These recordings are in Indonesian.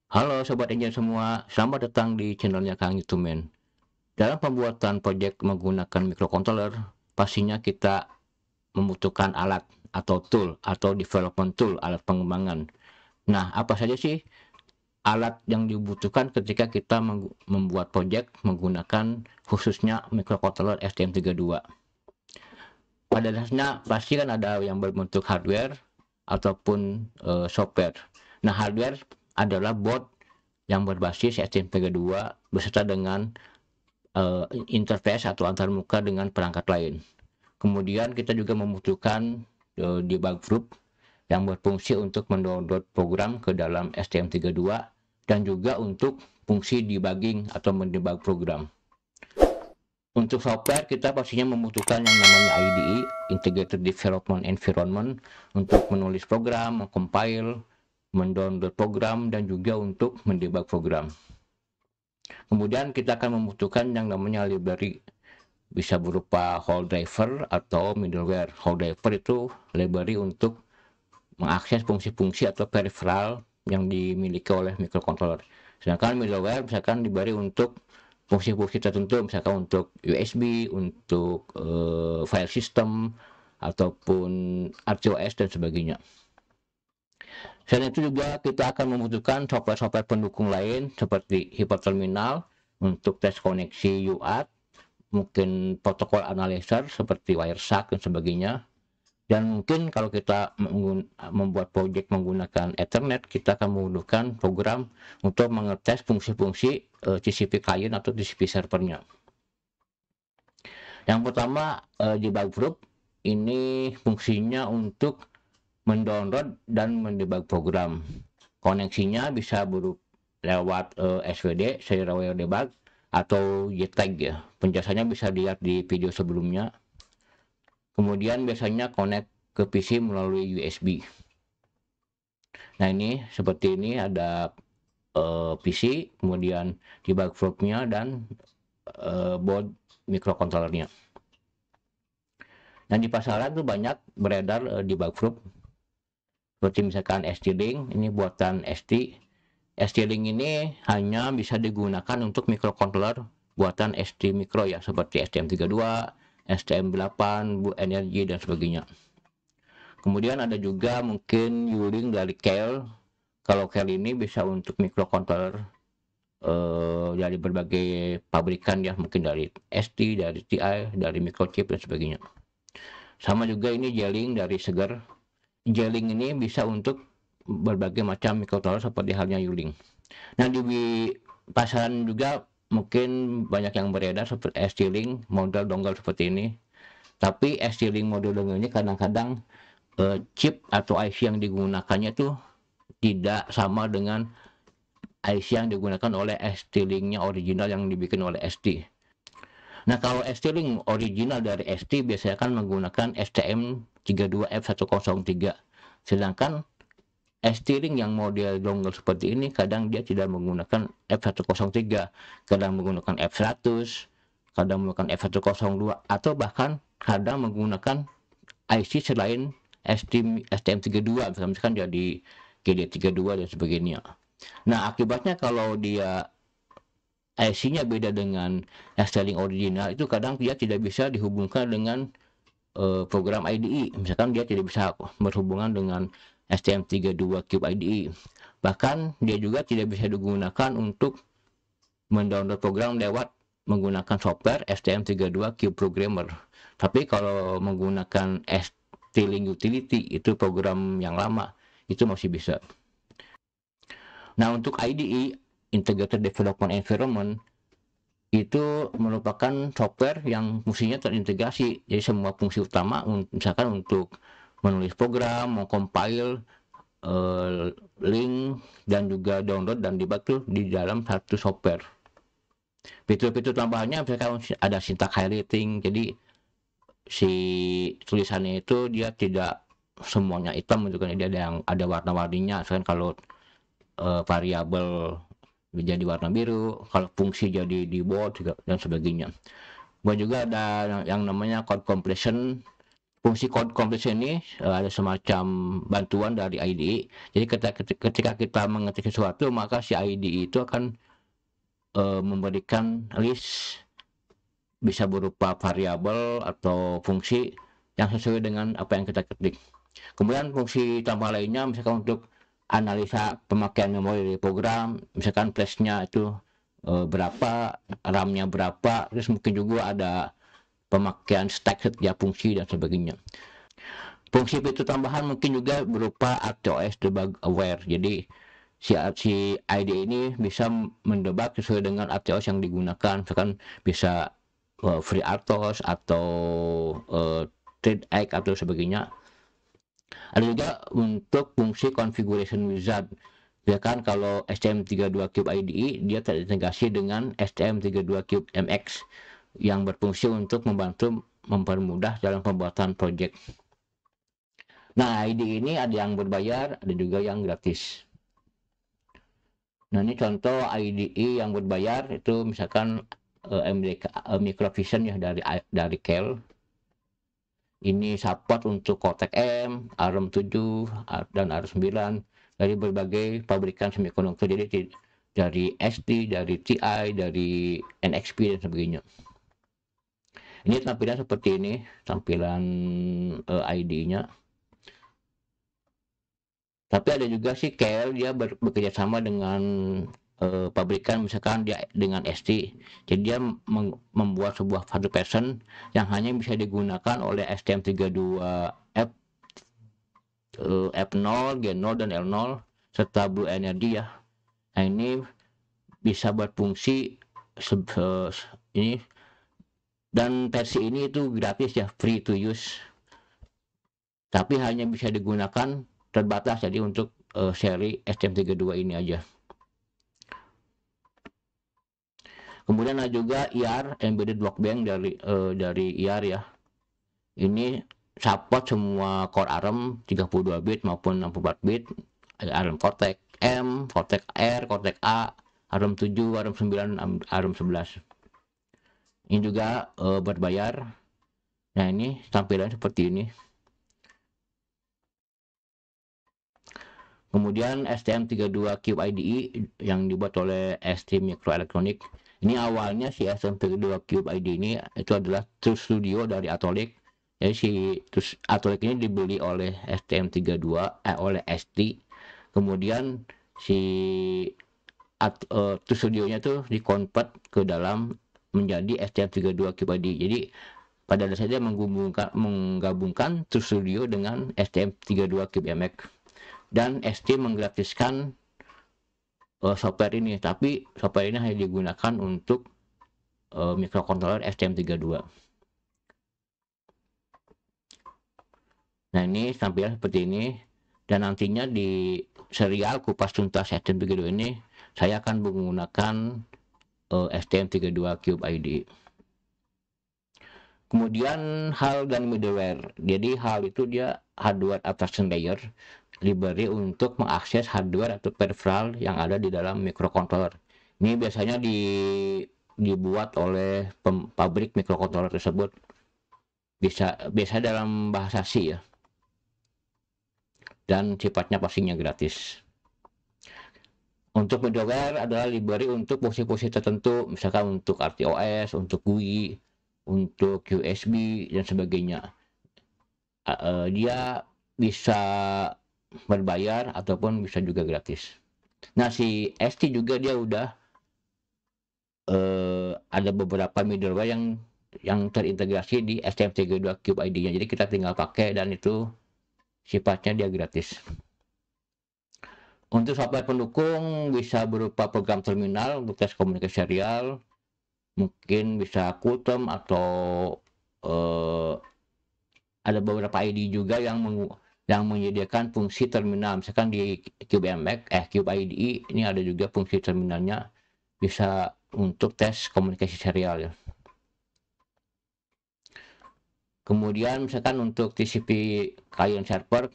Halo Sobat Engineer semua, selamat datang di channelnya Kang Yutumen. Dalam pembuatan proyek menggunakan microcontroller, pastinya kita membutuhkan alat atau tool atau development tool, alat pengembangan. Nah, apa saja sih alat yang dibutuhkan ketika kita membuat proyek menggunakan khususnya microcontroller STM32? Pada dasarnya pasti kan ada yang berbentuk hardware ataupun software. Nah, hardware adalah board yang berbasis STM32 beserta dengan interface atau antarmuka dengan perangkat lain. Kemudian kita juga membutuhkan debug group yang berfungsi untuk mendownload program ke dalam STM32 dan juga untuk fungsi debugging atau mendebug program. Untuk software kita pastinya membutuhkan yang namanya IDE, Integrated Development Environment, untuk menulis program, mengcompile, mendownload program, dan juga untuk mendebug program. Kemudian kita akan membutuhkan yang namanya library, bisa berupa whole driver atau middleware. Whole driver itu library untuk mengakses fungsi-fungsi atau peripheral yang dimiliki oleh microcontroller. Sedangkan middleware misalkan diberi untuk fungsi-fungsi tertentu, misalkan untuk USB, untuk file system, ataupun RTOS dan sebagainya. Selain itu juga kita akan membutuhkan software-software pendukung lain seperti hyperterminal untuk tes koneksi UART, mungkin protokol analyzer seperti Wireshark dan sebagainya. Dan mungkin kalau kita membuat proyek menggunakan Ethernet, kita akan membutuhkan program untuk mengetes fungsi-fungsi TCP client atau TCP servernya. Yang pertama, debug group ini fungsinya untuk mendownload dan mendebug program. Koneksinya bisa berupa lewat SWD, serial wire debug, atau JTAG ya. Penjelasannya bisa dilihat di video sebelumnya. Kemudian biasanya connect ke PC melalui USB. Nah ini seperti ini ada PC, kemudian debug group-nya dan board microcontrollernya. Dan di pasaran tuh banyak beredar debug group seperti misalkan ST-Link, ini buatan ST. ST-Link ini hanya bisa digunakan untuk microcontroller buatan ST Micro ya, seperti STM32, STM8, Bu Energy dan sebagainya. Kemudian ada juga mungkin U-Link dari Keil. Kalau Keil ini bisa untuk microcontroller dari berbagai pabrikan ya, mungkin dari ST, dari TI, dari Microchip dan sebagainya. Sama juga ini J-Link dari Seger. J-Link ini bisa untuk berbagai macam microcontroller seperti halnya U-Link. Nah di pasaran juga mungkin banyak yang beredar seperti ST-Link model dongle seperti ini. Tapi ST-Link model dongle ini kadang-kadang chip atau IC yang digunakannya tuh tidak sama dengan IC yang digunakan oleh ST-Link-nya original yang dibikin oleh ST. Nah kalau ST-Link original dari ST biasanya kan menggunakan STM32F103. Sedangkan ST-Link yang model dongle seperti ini kadang dia tidak menggunakan F103, kadang menggunakan F100, kadang menggunakan F102, atau bahkan kadang menggunakan IC selain STM32, misalkan jadi GD32 dan sebagainya. Nah akibatnya kalau dia IC-nya beda dengan ST-Link original, itu kadang dia tidak bisa dihubungkan dengan program IDE. Misalkan dia tidak bisa berhubungan dengan STM32 Cube IDE. Bahkan dia juga tidak bisa digunakan untuk mendownload program lewat menggunakan software STM32 Cube Programmer. Tapi kalau menggunakan ST-Link Utility, itu program yang lama, itu masih bisa. Nah untuk IDE, Integrated Development Environment, itu merupakan software yang fungsinya terintegrasi. Jadi semua fungsi utama, misalkan untuk menulis program, mengcompile, link, dan juga download dan debug tuh di dalam satu software. Fitur-fitur tambahannya misalkan ada syntax highlighting, jadi si tulisannya itu dia tidak semuanya hitam gitu kan, dia ada yang ada warna-warninya. Misalkan kalau variabel jadi warna biru, kalau fungsi jadi di bold dan sebagainya. Juga ada yang namanya code completion. Fungsi completion ini ada semacam bantuan dari IDE. Jadi ketika kita mengetik sesuatu, maka si IDE itu akan memberikan list, bisa berupa variabel atau fungsi yang sesuai dengan apa yang kita ketik. Kemudian fungsi tambah lainnya misalkan untuk analisa pemakaian memori dari program, misalkan flashnya itu berapa, RAM-nya berapa, terus mungkin juga ada pemakaian stack setiap fungsi dan sebagainya. Fungsi fitur tambahan mungkin juga berupa RTOS debug aware. Jadi si ID ini bisa mendebug sesuai dengan RTOS yang digunakan. Misalkan bisa free RTOS atau ThreadX atau sebagainya. Ada juga untuk fungsi configuration wizard. Misalkan kalau STM32Cube IDE dia terintegrasi dengan STM32Cube MX yang berfungsi untuk membantu mempermudah dalam pembuatan project. Nah, IDE ini ada yang berbayar, ada juga yang gratis. Nah, ini contoh IDE yang berbayar itu misalkan MDK Microvision ya dari Kel. Ini support untuk Cortex M, ARM7 dan ARM9 dari berbagai pabrikan semikonduktor. Jadi dari ST, dari TI, dari NXP dan sebagainya. Ini tampilan seperti ini, tampilan ID-nya. Tapi ada juga sih KL dia bekerja sama dengan pabrikan, misalkan dia dengan ST. Jadi dia membuat sebuah satu version yang hanya bisa digunakan oleh STM32F, F0, G0 dan L0 serta Blue Energy ya. Nah, ini bisa berfungsi ini, dan versi ini itu gratis ya, free to use. Tapi hanya bisa digunakan terbatas, jadi untuk seri STM32 ini aja. Kemudian ada juga IAR, Embedded Block Bank dari IAR ya. Ini support semua core ARM 32 bit maupun 64 bit. ARM Cortex M, Cortex R, Cortex A, ARM7, ARM9, ARM11. Ini juga berbayar. Nah, ini tampilan seperti ini. Kemudian STM32Cube IDE yang dibuat oleh ST Microelectronics. Ini awalnya si STM32Cube IDE ini itu adalah True Studio dari Atolic. Jadi si Atolic ini dibeli oleh STM32 oleh ST. Kemudian si True Studio-nya tuh dikonvert ke dalam menjadi STM32Cube IDE. Jadi pada dasarnya menggabungkan True Studio dengan STM32Cube MX. Dan ST menggratiskan software ini, tapi software ini hanya digunakan untuk microcontroller STM32. Nah, ini tampilan seperti ini, dan nantinya di serial kupas tuntas STM32 ini saya akan menggunakan STM32Cube IDE. Kemudian HAL dan middleware. Jadi HAL itu dia hardware abstraction layer, library untuk mengakses hardware atau peripheral yang ada di dalam microcontroller. Ini biasanya dibuat oleh pabrik microcontroller tersebut. Biasa dalam bahasa C ya. Dan sifatnya pastinya gratis. Untuk middleware adalah library untuk fungsi-fungsi tertentu, misalkan untuk RTOS, untuk GUI, untuk USB dan sebagainya. Dia bisa berbayar ataupun bisa juga gratis. Nah, si ST juga dia udah ada beberapa middleware yang terintegrasi di STM32Cube ID-nya. Jadi kita tinggal pakai dan itu sifatnya dia gratis. Untuk software pendukung bisa berupa program terminal untuk tes komunikasi serial, mungkin bisa Qtum atau ada beberapa ID juga yang menyediakan fungsi terminal. Misalkan di Cube IDE ini ada juga fungsi terminalnya, bisa untuk tes komunikasi serial ya. Kemudian misalkan untuk TCP client server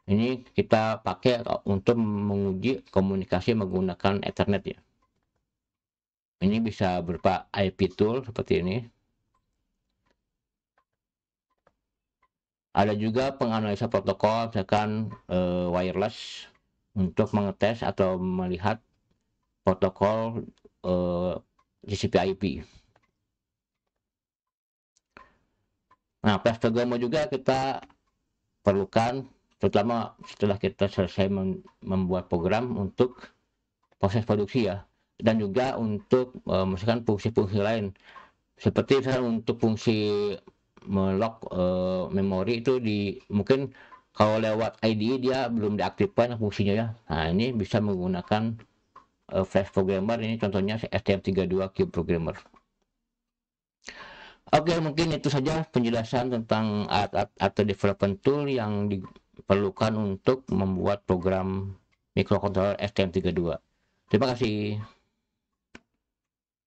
ini kita pakai untuk menguji komunikasi menggunakan Ethernet ya. Ini bisa berupa IP tool seperti ini. Ada juga penganalisa protokol, misalkan wireless, untuk mengetes atau melihat protokol TCP/IP. Nah, flash programmer juga kita perlukan, terutama setelah kita selesai membuat program untuk proses produksi ya, dan juga untuk misalkan fungsi-fungsi lain, seperti misalkan untuk fungsi melock memori itu mungkin kalau lewat IDE dia belum diaktifkan fungsinya ya. Nah, ini bisa menggunakan flash programmer, ini contohnya STM32 Cube Programmer. Oke, mungkin itu saja penjelasan tentang alat atau development tool yang diperlukan untuk membuat program microcontroller STM32. Terima kasih.